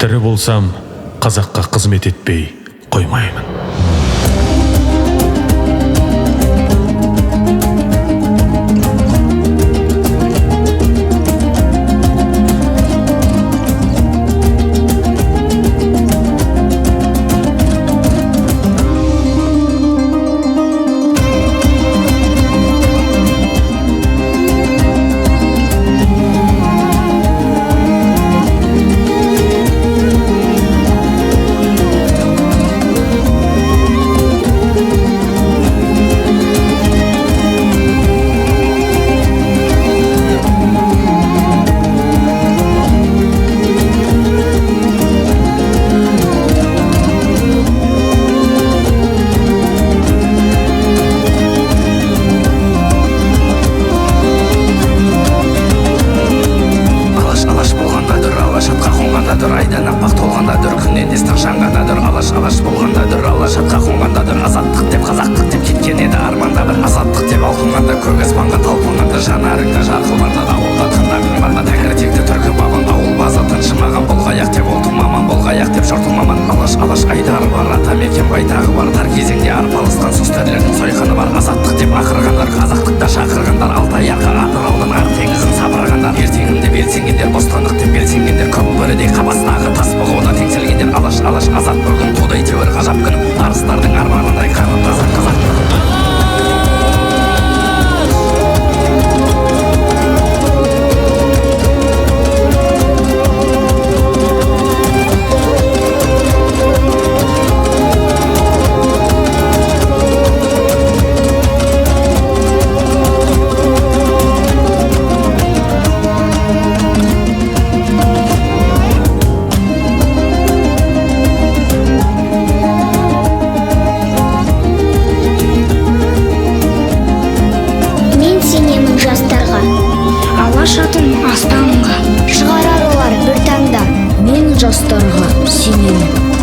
Тірі болсам, қазаққа қызмет етпей қоймаймын. Айдан аппақ толғандадыр, күннен естің жанғандадыр. Алаш болғандадыр, алаш атқа қонғандадыр. Азаттық деп, қазақтық деп кеткен еді арманда бір. Азаттық деп алқынғанда, көк аспанға талпынғанда, жанарыңда жарқыл барда, ауылда тыңдағың барда. Тәңір текті түркі бабың, ауыл базы тыншымаған. Болғаяқ деп олтың маман, болғаяқ деп жұртың маман. Алаш айдары бар, ата мекен байтағы бар. Тар кезеңде арпалысқан сұстерлердің сойқаны бар. Азаттық деп ақырғандар, қазақтықта шақырғандар. Алтай арқа Атыраудың ар теңізін сапырғандар. Ертеңімде белсенгендер, бостандық деп белсенгендер. Көк бөрідей қабастағы тас бұғына теңселгендер. Алаш азат бір күн, тудай тәуір ғажап күн. Арыстардың арманындай қаны таза қазақ. Жастарға алаш атын аспанға шығарар олар бір таңда. Мен жастарға сенемін.